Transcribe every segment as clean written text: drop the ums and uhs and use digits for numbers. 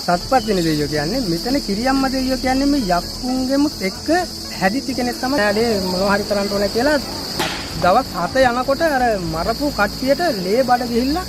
සත්පත් වෙන දෙයියෝ කියන්නේ මෙතන කිරියම්ම දෙයියෝ කියන්නේ මේ යක්කුන්ගෙමුත් එක්ක හැදිච්ච කෙනෙක් තමයි. ඇලේ මොනවා හරි කරන්න ඕනේ කියලා දවස් 7 යනකොට අර මරපු කට්ටියට ලේ බඩ ගිහිල්ලා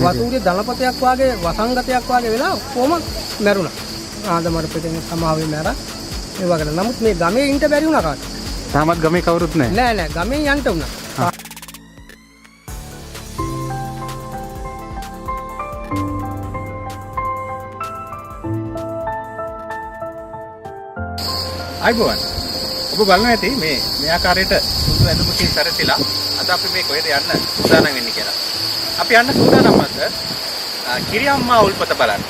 වතුරේ ධනපතයක් වාගේ වසංගතයක් වාගේ වෙලා කොහොම මැරුණා. ආද මරපෙතෙන් සමාවෙ මැරා. ඒ වගේ. නමුත් මේ ගමේ ඉන්න බැරි වුණා කාට. තාමත් ගමේ කවුරුත් නැහැ. නෑ ගමේ යන්න උනා. අයිබෝවන්. ඔබ බලන්න ඇති මේ ආකාරයට සුදු ඇඳුමකින් සැරසිලා අද අපි මේ කොහෙද යන්න සූදානම් වෙන්නේ කියලා. අපි යන්න සූදානම් වද්ද කිරියම්මා උල්පත බලන්න.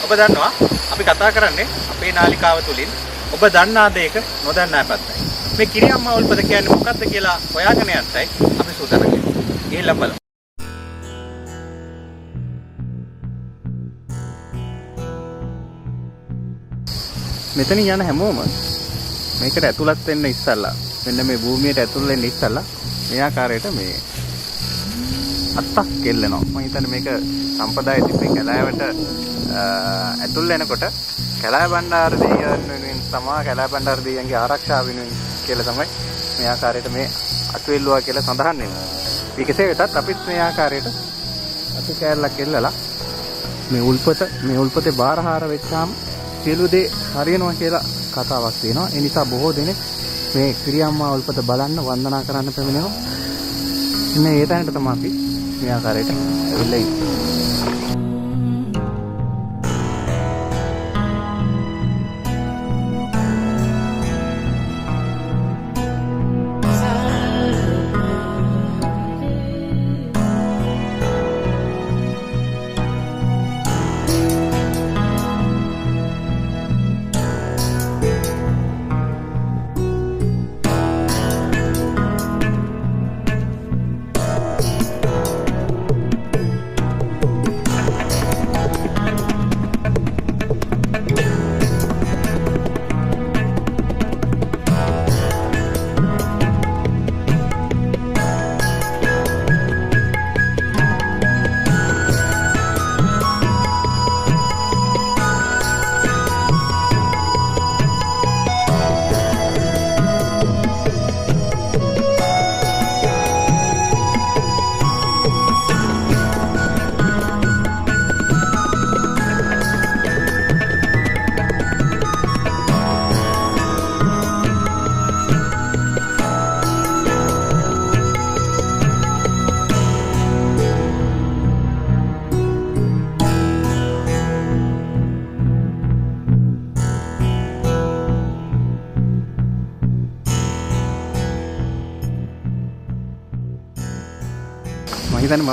ඔබ දන්නවා අපි කතා කරන්නේ අපේ නාලිකාව තුලින් ඔබ දන්නා දෙයක නොදන්නා පැත්තයි. මේ කිරියම්මා උල්පත කියන්නේ මොකක්ද කියලා හොයාගෙන යන්නයි අපි සූදානම් වෙන්නේ. ගිහිල්ලා බලමු. මෙතන යන හැමෝම මේකට ඇතුළත් වෙන්න ඉස්සල්ලා මෙන්න මේ භූමියට ඇතුල් වෙන්න ඉස්සල්ලා මේ ආකාරයට මේ අත්තක් කෙල්ලනවා. මම හිතන්නේ මේක සම්ප්‍රදාය තිබෙන කැලෑවට ඇතුල් වෙනකොට කැලෑ බණ්ඩාර දෙවියන් වෙනුවෙන් තමයි කැලෑ බණ්ඩාර දෙවියන්ගේ ආරක්ෂාව වෙනුවෙන් කියලා තමයි මේ ආකාරයට මේ අතුල්ලුවා කියලා සඳහන් වෙනවා. විකසේ වෙතත් අපිත් මේ ආකාරයට අතු කැලලක් කෙල්ලලා මේ උල්පතේ බාරහාර වෙච්චාම සියලු දේ හරියනවා කියලා කතාවක් තියෙනවා. ඒ නිසා බොහෝ දෙනෙක් මේ කිරියම්මා උල්පත බලන්න වන්දනා කරන්න පැමිණෙනවා. ඉන්නේ ඒ තැනට තමයි අපි මේ ආකාරයට ඇවිල්ලා ඉන්නේ.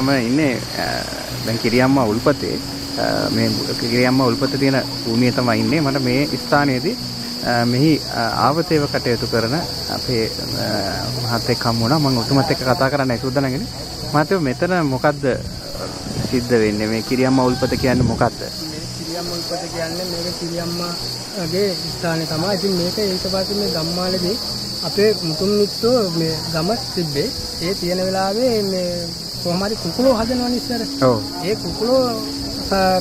මම ඉන්නේ දැන් කිරියම්මා උල්පතේ මේ කිරියම්මා උල්පතේ තියෙන භූමියේ තමයි ඉන්නේ. මට මේ ස්ථානයේදී මෙහි ආවතේව කටයුතු කරන අපේ මහත්තයෙක් හමු වුණා. මම ඔතුමත් එක්ක කතා කරන්නයි සූදානම් වෙන්නේ. මහත්තයෝ මෙතන මොකද්ද සිද්ධ වෙන්නේ? මේ කිරියම්මා උල්පත කියන්නේ මොකද්ද? මේ කිරියම්මා උල්පත කියන්නේ මේක කිරියම්මාගේ ස්ථානේ තමයි. ඉතින් මේක ඊට පස්සේ මේ ගම්මාලේදී අපේ මුතුන් මිත්තෝ මේ ගම තිබ්බේ. ඒ තියෙන වෙලාවේ මේ කොහොම හරි කුකුලෝ හදනවනේ ඉස්සර. ඔව්. ඒ කුකුලෝ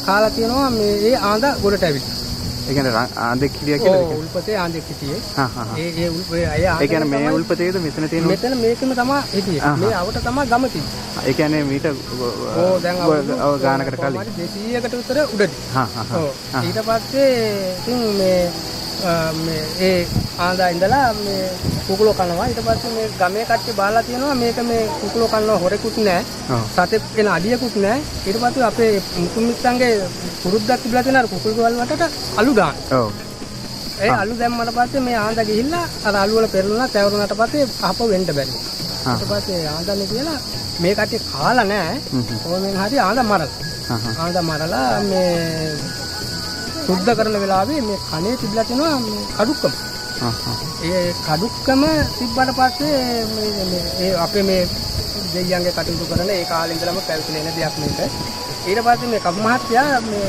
කාලා තියෙනවා මේ ඒ ආඳ ගොඩට ඇවිල්ලා. ඒ කියන්නේ ආඳෙක් හිටියා කියලාද? ඔව් උල්පතේ ආඳෙක් හිටියේ. ඒ කියන්නේ මේ උල්පතේද මෙතන තියෙන? මෙතන මේකම තමයි හිටියේ. මේ අවට තමයි ගම තිබ්බේ. ඒ කියන්නේ මීට ඔව් දැන් ගානකට කලින් 200කට විතර උඩදී. ඊට පස්සේ ඉතින් මේ ඒ ආඳා ඉඳලා මේ කුකුලෝ කනවා. ඊට පස්සේ මේ ගමේ කට්ටිය බාලා තියෙනවා මේක මේ කුකුලෝ කනවා හොරෙකුත් නැහැ. සතෙක් වෙන අඩියකුත් නැහැ. ඊට පස්සේ අපේ මුතුන් මිත්තන්ගේ පුරුද්දක් තිබිලා තියෙන අර කුකුල් ගවල් වලට අලු දාන. ඔව්. ඒ අලු දැම්මට පස්සේ මේ ආඳා ගිහිල්ලා අර අලු වල පෙරළුණා තැවරුණාට පස්සේ ආපහු වෙන්න බැරි වුණා. ඊට පස්සේ ආඳානේ කියලා මේ කට්ටිය කාලා නැහැ. කොහොමෙන් හරි ආඳා මරලා. ආඳා මරලා මේ සුද්ධ කරන වෙලාවේ මේ කනේ තිබිලා තියෙනවා මේ කඩුක්කම. ඒ කඩුක්කම තිබ්බට පස්සේ මේ අපේ මේ දෙයියන්ගේ කටයුතු කරන ඒ කාලේ ඉඳලම පැවතුනේ නැ දෙයක් මේක. ඊට පස්සේ මේ කපු මහත්තයා මේ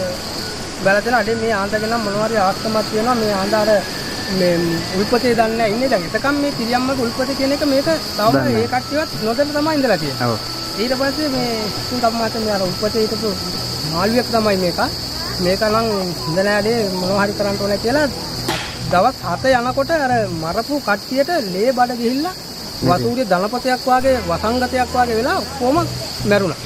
බලතන අඩේ මේ ආන්දගෙන මොනවාරි ආස්තමක් තියෙනවා මේ ආන්දාර මේ උල්පතේ දන්නේ ඉන්නේ දැන්. එතකම් මේ කිරියම්මගේ උල්පතේ කියන එක මේක තවම ඒ කට්ටියවත් නොදැන තමයි ඉඳලා තියෙන්නේ. ඔව්. ඊට පස්සේ මේ කපු මහත්තයා මේ අර උල්පතේ හිටපු මාළුවෙක් තමයි මේක. මේක නම් හොඳ නෑනේ මොනවා හරි කරන්න ඕනේ කියලා දවස් 7 යනකොට අර මරපු කට්ටියට ලේ බඩ ගිහිල්ලා වසූරිය ධනපතයක් වාගේ වසංගතයක් වාගේ වෙලා කොහොම මැරුණා.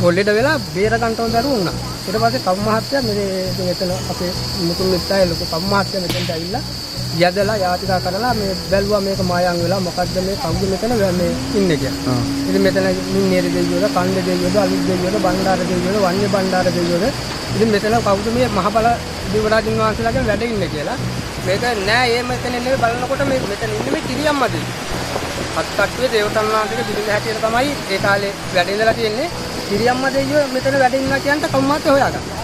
ඔල්ලෙඩ වෙලා බේර ගන්න උන් දරුවෝ වුණා. ඊට පස්සේ කව් මහත්තයා මේ මෙතන අපේ මුතුන් මිත්තයි ලොකු කව් මහත්තයා මෙතනට ඇවිල්ලා යදලා යාතිකා කරලා මේ බැලුවා මේක මායම් වෙලා මොකද්ද මේ කවුද මෙතන මේ ඉන්නේ කියලා. ඉතින් මෙතන නින්නේර දෙවියෝද, කන්ද දෙවියෝද, අලුත් දෙවියෝද, බණ්ඩාර දෙවියෝද, වන්‍ය බණ්ඩාර දෙවියෝද. ඉතින් මෙතන කවුද මේ මහබල දිවරාජින් වහන්සේලාගෙන් වැඩ ඉන්නේ කියලා. මේක නෑ ඒ මෙතන නෙවෙයි බලනකොට මේ මෙතන ඉන්නේ මේ කිරියම්මා දෙවියෝ. අත්කට්ටුවේ දේවතන් වහන්සේගේ බිරිඳ හැටියට තමයි ඒ කාලේ වැඩ ඉඳලා තියෙන්නේ. කිරියම්මා දෙවියෝ මෙතන වැඩ ඉන්නවා කියන්ට කව් මහත්තයා හොයාගත්තා.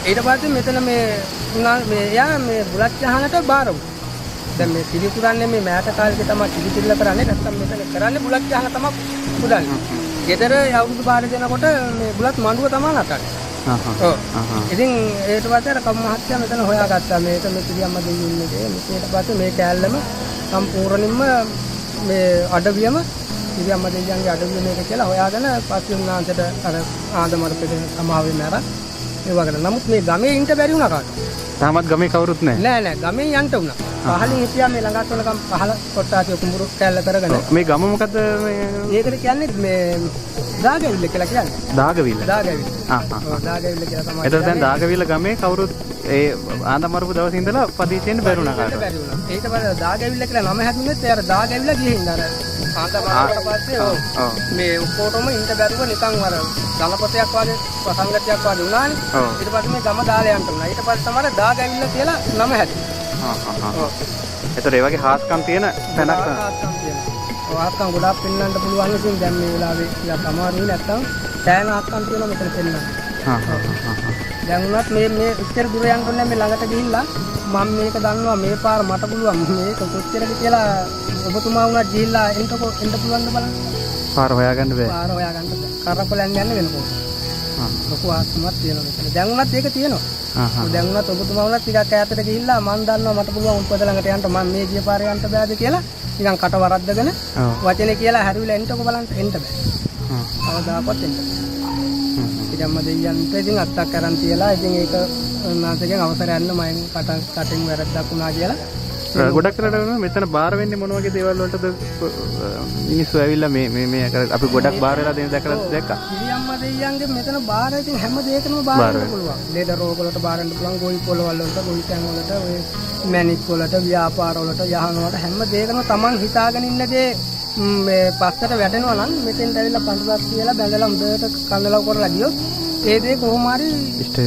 ඊට පස්සේ මෙතන මේ යා මේ බුලත් චහනට බාර වුණා. දැන් මේ කිරි පුරන්නේ මේ මෑත කාලේ තමයි කිරි පිළිල කරන්නේ නැත්නම් මෙතන කරන්නේ බුලත් චහන තමයි පුදන්නේ. ගෙදර අවුරුදු 12 දෙනකොට මේ බුලත් මඬුව තමයි නටන්නේ. ඔව්. ඉතින් ඊට පස්සේ අර කම් මහත්තයා මෙතන හොයාගත්තා මේක මේ කිරියම්මා දෙවියෝ ඉන්නේ. ඊට පස්සේ මේ කෑල්ලම සම්පූර්ණයෙන්ම මේ අඩවියම කිරියම්මා දෙවියන්ගේ අඩවිය මේක කියලා හොයාගෙන පස්සේ උන්වහන්සේට අර ආදමරපෙට සමාවෙන්න අර ඒ වගේ. නමුත් මේ ගමේ ඉන්න බැරි වුණා කාට. තාමත් ගමේ කවුරුත් නැහැ. නෑ ගමෙන් යන්න වුණා. පහලින් හිටියා මේ ළඟත් වලකම් පහල කොට්ටාසිය කුඹුරු කැල්ල කරගෙන. මේ ගම මොකද මේ? ඒකට කියන්නේ මේ දාගවිල්ල කියලා කියන්නේ. දාගවිල්ල. දාගවිල්ල. ඔව් දාගවිල්ල කියලා තමයි. එතකොට දැන් දාගවිල්ල ගමේ කවුරුත් ඒ ආන්දමරපු දවසේ ඉඳලා පදිච්චෙන්න බැරුණා කාට. බැරි වුණා. ඊට පස්සේ දාගවිල්ල කියලා නම හැදුනෙත් ඒ අර දාගවිල්ල ගිහින් අර ආන්දමරකට පස්සේ ඔව් මේ ඔක්කොටම ඉන්න බැරුව නිකන් අර ධනපතයක් වගේ ප්‍රසංගතයක් වගේ වුණානේ. ඊට පස්සේ මේ ගම දාලා යන්න උනා. ඊට පස්සේ තමයි දාගවිල්ල කියලා නම හැදුනේ. ඒතර ඒ වගේ හාස්කම් තියෙන තැනක් තමයි. හාස්කම් තියෙනවා. ඔය හාස්කම් ගොඩාක් පෙන්වන්න පුළුවන් ඉතින් දැන් මේ වෙලාවේ ටිකක් අමාරුයි නැත්තම් සෑහෙන හාස්කම් තියෙනවා මෙතන පෙන්වන්න. දැන් උනත් මේ ඉච්චර දුර යන්න ඕනේ මේ ළඟට ගිහිල්ලා මම මේක දන්නවා මේ පාර මට පුළුවන් මේක කොච්චරද කියලා ඔබතුමා උනත් ගිහිල්ලා එන්න පුළුවන්ද බලන්න. පාර හොයාගන්න බෑ. පාර හොයාගන්න බෑ. කරපලයන් යන්න වෙනකොට. ලොකු ආස්මක් තියෙනවා මෙතන. දැන් උනත් ඒක තියෙනවා. දැන් උනත් ඔබතුමා උනත් ටිකක් ඈතට ගිහිල්ලා මම දන්නවා මට පුළුවන් උන්පද ළඟට යන්න මම මේ ගිය පාරේ යන්න බෑද කියලා නිකන් කට වරද්දගෙන වචනේ කියලා හැරුවිලා එන්නකො බලන්න එන්න බෑ. අවදාපත් එන්න. ඉතින්ම දෙයියන්ට ඉතින් අත්තක් කරන් තියලා ඉතින් ඒක උන්වහන්සේගෙන් අවසර යන්න මම කටෙන් වැරද්දක් වුණා කියලා. ගොඩක් කරලා මෙතන බාර වෙන්නේ මොන වගේ දේවල් වලටද මිනිස්සු ඇවිල්ලා මේ අපි ගොඩක් බාර වෙලා දෙන දැක්කා. කිරියම්මා දෙයියන්ගේ මෙතන බාර ඉතින් හැම දෙයකම බාර වෙන්න පුළුවන්. ලේද රෝග වලට බාර වෙන්න පුළුවන්, ගොවි පොළවල් වලට, ගොවි තැන් වලට, ඔය මැණික් වලට, ව්‍යාපාර වලට, යහන වලට හැම දෙයකම Taman හිතාගෙන ඉන්න දේ මේ පස්සට වැටෙනවා නම් මෙතෙන්ට ඇවිල්ලා පඳුරක් කියලා බැඳලා හොඳට කල්ලලව කරලා ගියොත් ඒ දේ කොහොම හරි ඉෂ්ට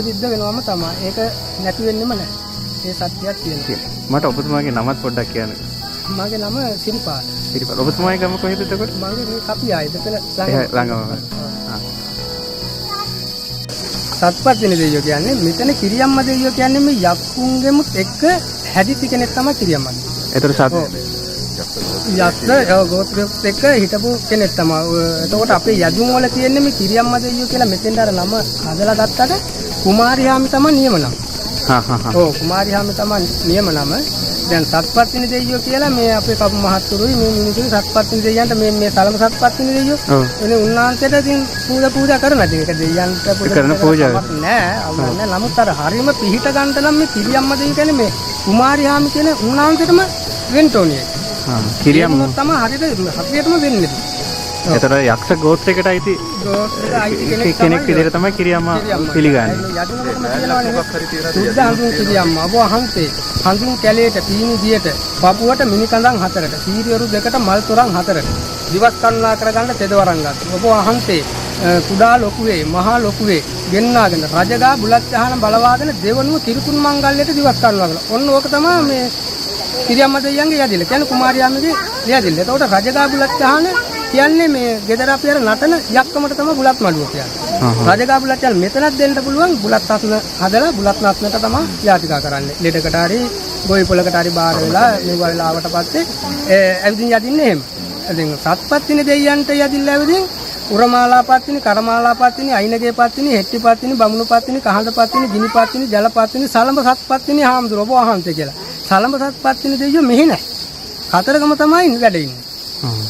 සිද්ධ වෙනවම තමයි. ඒක නැති වෙන්නෙම නැහැ. ඒ සත්‍යයක් තියෙනවා. මට ඔබතුමාගේ නමත් පොඩ්ඩක් කියන්න. මගේ නම සිරිපාල. සිරිපාල. ඔබතුමාගේ ගම කොහෙද එතකොට? මගේ මේ කපියායි දෙතන ළඟම. සත්පත්තින දෙවියෝ කියන්නේ මෙතන කිරියම්මා දෙවියෝ කියන්නේ මේ යක්කුන්ගෙමුත් එක්ක හැදිච්ච කෙනෙක් තමයි කිරියම්මා. ඒතර යක්ෂ ගෝත්‍රයත් එක්ක හිටපු කෙනෙක් තමයි. එතකොට අපේ යදුන් වල තියෙන්නේ මේ කිරියම්මා දෙවියෝ කියලා මෙතෙන්ට අර නම හදලා ගත්තට කුමාරියාමි තමයි නියම නම. ඔව් කුමාරියාමි තමයි නියම නම. දැන් සත්පත්තින දෙවියෝ කියලා මේ අපේ කපු මහත්තුරුයි මේ මිනිසුයි සත්පත්තින දෙවියන්ට මේ සලම සත්පත්තින දෙවියෝ එනේ උන්වහන්සේට ඉතින් පූජා කරනවා. ඉතින් ඒක දෙවියන්ට කරන පූජාවක් නෑ. අවුලක් නෑ. නමුත් අර හරීම පිහිට ගන්න නම් මේ කිරියම්මා දෙවියෝ කියන්නේ මේ කුමාරියාමි කියන උන්වහන්සේටම වෙන්න ඕනේ. කිරියම්මා තමයි හරියටම වෙන්නේ. ඒතර යක්ෂ ගෝත්‍රයකට අයිති කෙනෙක් විදිහට තමයි කිරියම්මා පිළිගන්නේ. සුද්ධ හඳුන් කිරියම්මා ඔබ වහන්සේ හඳුන් කැලේට පීනි දියට පපුවට මිනිකඳන් 4ට සීරියරු 2ට මල් තොරන් 4ට දිවස් කන්නා කරගන්න තෙදවරන් ගත්තා. ඔබ වහන්සේ කුඩා ලොකුවේ මහා ලොකුවේ ගෙන්නාගෙන රජගා බුලත් යහන බලවාගෙන දෙවනුව කිරිකුන් මංගල්‍යයට දිවස් කන්නවා කියලා. ඔන්න ඕක තමයි මේ කිරියම්මා දෙයියන්ගේ යදිල්ල. කියන්නේ කුමාරියාමගේ යදිල්ල. එතකොට රජගා බුලත් යහන කියන්නේ මේ ගෙදර අපි අර නටන යක්කමට තමයි බුලත් මඩුව කියන්නේ. රජගා බුලත් යන මෙතනත් දෙන්න පුළුවන් බුලත් අස්න හදලා බුලත් නස්නට තමයි යාතිකා කරන්නේ. ලෙඩකට හරි ගොවි පොලකට හරි බාර වෙලා මේ වෙලාවට පස්සේ ඇවිදින් යදින්නේ එහෙම. ඉතින් සත්පත්තිනේ දෙයියන්ට යදිල්ල ඇවිදින් උරමාලා පත්තිනි, කරමාලා පත්තිනි, අයිනගේ පත්තිනි, හෙට්ටි පත්තිනි, බමුණු පත්තිනි, කහඳ පත්තිනි, ගිනි පත්තිනි, ජල පත්තිනි, සලඹ සත්පත්තිනි හාමුදුරුවෝ ඔබ වහන්සේ කියලා. සලඹ සත්පත්තිනි දෙයියෝ මෙහි නැහැ. කතරගම තමයි වැඩ ඉන්නේ.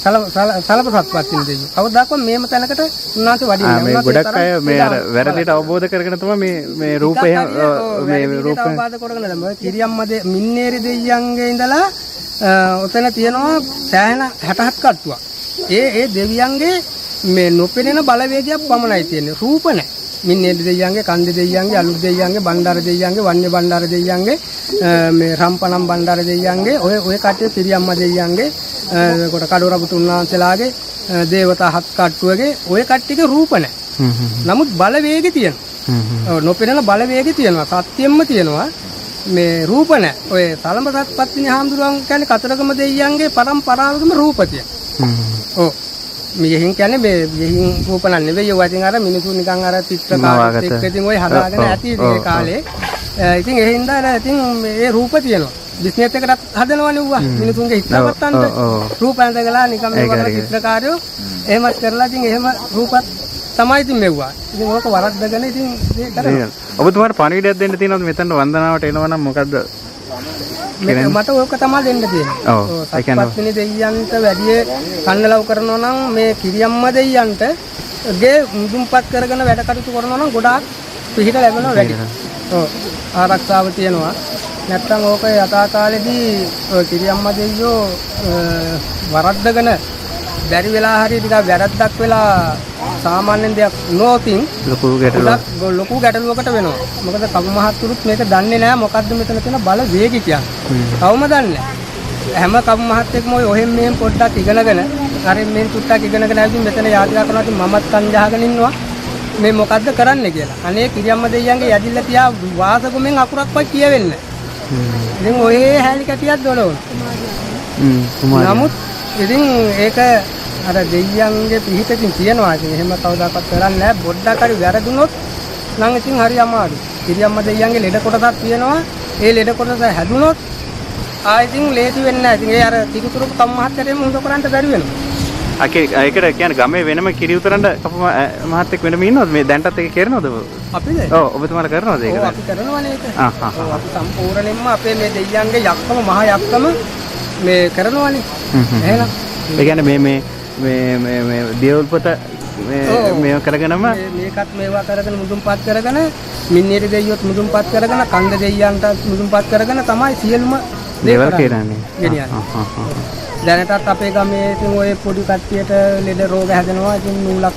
සලපසත්පත්තින දෙයියෝ. කවදාකවත් මේම තැනකට උන්වහන්සේ වඩින්නේ මේ ගොඩක් අය මේ අර වැරදිට අවබෝධ කරගෙන තමයි මේ රූපය මේ රූපය අවබෝධ කරගෙන තමයි කිරියම්ම මින්නේරි දෙයියන්ගේ ඉඳලා ඔතන තියෙනවා සෑහෙන 67 කට්ටුවක්. ඒ දෙවියන්ගේ මේ නොපෙනෙන බලවේගයක් පමණයි තියෙන්නේ. රූප නැහැ. මින්නේරි දෙයියන්ගේ, කන්දේ දෙයියන්ගේ, අලුත් දෙයියන්ගේ, බණ්ඩාර දෙයියන්ගේ, වන්‍ය බණ්ඩාර දෙයියන්ගේ, මේ රම්පනම් බණ්ඩාර දෙයියන්ගේ, ඔය කට්ටිය කිරියම්ම දෙයියන්ගේ, කොට කඩෝරපුතු උන්වහන්සේලාගේ, දේවතා 7 කට්ටුවගේ ඔය කට්ටියගේ රූප නැහැ. නමුත් බලවේගය තියෙනවා. නොපෙනෙන බලවේගය තියෙනවා. සත්‍යෙම්ම තියෙනවා. මේ රූප නැහැ. ඔය සලඹ සත්පත්තිනි හාමුදුරුවන් කියන්නේ කතරගම දෙයියන්ගේ පරම්පරාවකම රූප තියෙනවා. ඔව්. මෙහෙන් කියන්නේ මේ මෙහෙන් රූප නන් නෙවෙයි. ඔය ඉතින් අර මිනිසුන් නිකන් අර චිත්‍රකාරයෙක් එක්ක ඉතින් ඔය හදාගෙන ඇති මේ කාලේ. ඉතින් ඒ හින්දා ඉතින් මේ රූප තියෙනවා. බිස්නස් එකකට හදනවනේ ඌවා. මිනිසුන්ගේ හිතවත්තන්ට රූප ඇඳගලා නිකන් මේ වගේ චිත්‍රකාරයෝ එහෙමත් කරලා ඉතින් එහෙම රූපත් තමයි ඉතින් මෙව්වා. ඉතින් ඕක වරද්දගෙන ඉතින් ඒ කරනවා. ඔබතුමාට පණිවිඩයක් දෙන්න තියෙනවද මෙතන වන්දනාවට එනවා නම් මොකද්ද? මට ඕක තමයි දෙන්න තියෙන්නේ. ඔව්. සත්පත්තිනි දෙයියන්ට වැඩි කන්නලව් කරනවා නම් මේ කිරියම්ම දෙයියන්ට ගේ මුදුන්පත් කරගෙන වැඩ කටයුතු කරනවා නම් ගොඩාක් පිහිට ලැබෙනවා වැඩි. ඔව්. ආරක්ෂාව තියෙනවා. නැත්තම් ඕක යථා කාලෙදී කිරියම්ම දෙයියෝ වරද්දගෙන බැරි වෙලා හරි ටිකක් වැරද්දක් වෙලා සාමාන්‍ය දෙයක් නොතින් ලොකු ගැටලුවකට වෙනවා. මොකද කවු මහත්තුරුත් මේක දන්නේ නැහැ මොකද්ද මෙතන තියෙන බල වේගය කියන්නේ. කවුම දන්නේ නැහැ. හැම කවු මහත්තයෙක්ම ඔය මෙහෙම පොඩ්ඩක් ඉගෙනගෙන අරින් මෙන් තුට්ටක් ඉගෙනගෙන ආවිත් මෙතන යාත්‍රා කරනවා ඉතින් මමත් කන් ජහගෙන ඉන්නවා. මේ මොකද්ද කරන්නේ කියලා. අනේ කිරියම්ම දෙයියන්ගේ යදිල්ල තියා වාසගුමෙන් අකුරක්වත් කියවෙන්නේ නැහැ. ඉතින් ඔය හැලි කැටියක් දොලවන. නමුත් ඉතින් ඒක අර දෙයියන්ගේ පිහිටකින් තියනවා. ඉතින් එහෙම කවදාකවත් කරන්නේ නැහැ. පොඩ්ඩක් හරි වැරදුනොත් නම් ඉතින් හරි අමාරුයි. කිරියම්ම දෙයියන්ගේ ලෙඩ කොටසක් තියෙනවා. ඒ ලෙඩ කොටස හැදුනොත් ආයෙත් ලේසි වෙන්නේ නැහැ. ඉතින් ඒ අර තිකුතුරු කම් මහත්තයටම හොඳ කරන්න බැරි වෙනවා. ඒකට කියන්නේ ගමේ වෙනම කිරි උතරන්න කපු මහත්තයෙක් වෙනම ඉන්නවද මේ දැන්ටත් ඒක කරනවද අපිද? ඔව් ඔබතුමාලා කරනවද ඒක? ඔව් අපි කරනවනේ ඒක. ඔව් අපි සම්පූර්ණයෙන්ම අපේ මේ දෙයියන්ගේ යක්කම මහා යක්කම මේ කරනවනේ. එහෙනම් ඒ කියන්නේ මේ දියවුල්පත මේ කරගෙනම මේකත් මේවා කරගෙන මුදුන්පත් කරගෙන මින්නේරි දෙයියොත් මුදුන්පත් කරගෙන කන්ද දෙයියන්ට මුදුන්පත් කරගෙන තමයි සියලුම දේවල් කරන්නේ. ගෙනියන්නේ. දැනටත් අපේ ගමේ ඉතින් ඔය පොඩි කට්ටියට ලෙඩ රෝග හැදෙනවා. ඉතින් නූලක්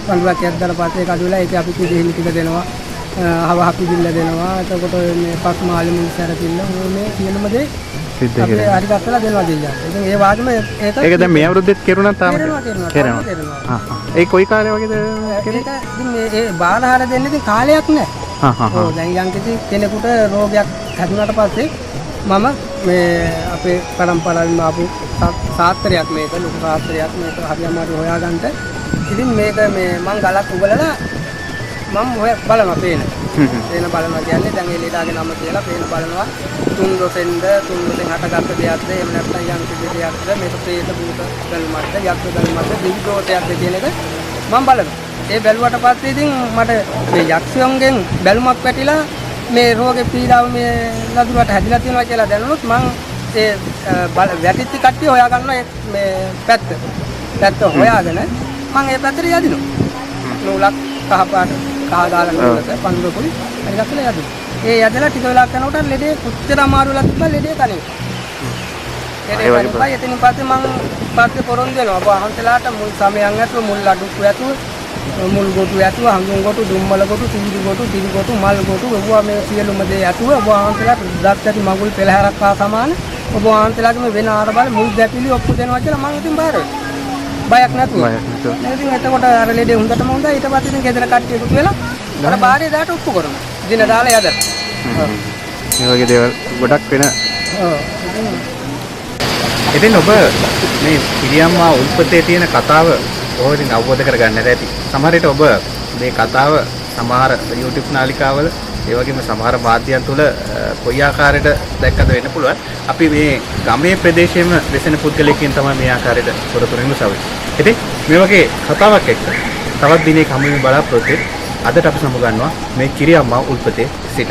පඳුරක් ඇද්දාලා පස්සේ ඒක අඩුවලා ඒක අපි කිසිහිලි ටික දෙනවා. හවහපි බිල්ල දෙනවා. එතකොට මේ පස් මාළු මිනිස්සර කිල්ල මේ සියලුම දේ සිද්ධ කරනවා. හරි ගස්සලා දෙනවා දෙයියන්. ඉතින් ඒ වාගේම ඒක දැන් මේ අවුරුද්දෙත් කෙරුණා තාම කරනවා. ඒ කොයි කාලේ වගේද කෙරේ? ඉතින් මේ බාලහාර දෙන්න ඉතින් කාලයක් නැහැ. ඔව් දැන් යම්කිසි කෙනෙකුට රෝගයක් හැදුනට පස්සේ මම මේ අපේ පරම්පරාවෙන් ආපු සාත්‍රයක් මේක ලොකු සාත්‍රයක් මේක හරි අමාරු හොයාගන්න. ඉතින් මේක මේ මං ගලක් උගලලා මම ඔය බලනවා පේන. පේන බලනවා කියන්නේ දැන් ඒ ලීඩාගේ නම කියලා පේන බලනවා. තුන් දොසෙන්ද තුන් දොසෙන් හටගත්ත දෙයක්ද එහෙම නැත්නම් යම් කිසි දෙයක්ද මේක ප්‍රේත භූත ගල්මත්ද යක්ෂ ගල්මත්ද දිවි දෝතයක්ද කියන එක මම බලනවා. ඒ බැලුවට පස්සේ ඉතින් මට මේ යක්ෂයන්ගෙන් බැලුමක් පැටිලා මේ රෝගේ පීඩාව මේ ලදුරට හැදිලා තියෙනවා කියලා දැනුනොත් මං ඒ වැටිච්ච කට්ටිය හොයාගන්නවා මේ පැත්ත හොයාගෙන මං ඒ පැත්තට යදිනවා. නූලක් කහපාට කහ දාලා නූලක පඳුරකුයි හරි ගස්සලා යදිනවා. ඒ යදලා ටික වෙලාවක් යනකොට ලෙඩේ කොච්චර අමාරු වෙලත් තිබ්බා ලෙඩේ කණේ. ඒ වගේ එතනින් පස්සේ මං පස්සේ පොරොන්දු වෙනවා. වහන්සලාට මුල් සමයන් ඇතුව මුල් අඩුක්කු ඇතුව මුල් ගොටු ඇතුව හඳුන් ගොටු දුම්මල ගොටු සිංදු ගොටු දිවි ගොටු මල් ගොටු ඔබ මේ සියලුම දේ ඇතුව ඔබ වහන්සලාට දක්ෂටි මගුල් පෙළහැරක් හා සමාන ඔබ වහන්සලාගේම වෙන ආරබල මුල් දැපිලි ඔක්කොම දෙනවා කියලා මං ඉතින් බාර වෙනවා. බයක් නැතුව. ඉතින් එතකොට අර ලෙඩේ හොඳටම හොඳයි. ඊට පස්සේ ඉතින් ගෙදර කට්ටිය එකතු වෙලා අර බාරේ දාට ඔප්පු කරනවා. දින දාලා යදලා. මේ වගේ දේවල් ගොඩක් වෙන. ඉතින් ඔබ මේ කිරියම්මා උල්පතේ තියෙන කතාව ඔහොතින් අවබෝධ කරගන්න ඇති. සමහර විට ඔබ මේ කතාව සමහර YouTube නාලිකාවල ඒ වගේම සමහර මාධ්‍යයන් තුල කොයි ආකාරයට දැක්කද වෙන්න පුළුවන්. අපි මේ ගමේ ප්‍රදේශයේම වෙසෙන පුද්ගලයෙක්ගෙන් තමයි මේ ආකාරයට තොරතුරු ඉමුසවෙන්නේ. ඉතින් මේ වගේ කතාවක් එක්ක තවත් දිනයක හමු වෙන බලාපොරොත්තු අදට අපි සමුගන්නවා මේ කිරියම්මා උල්පතේ සිට.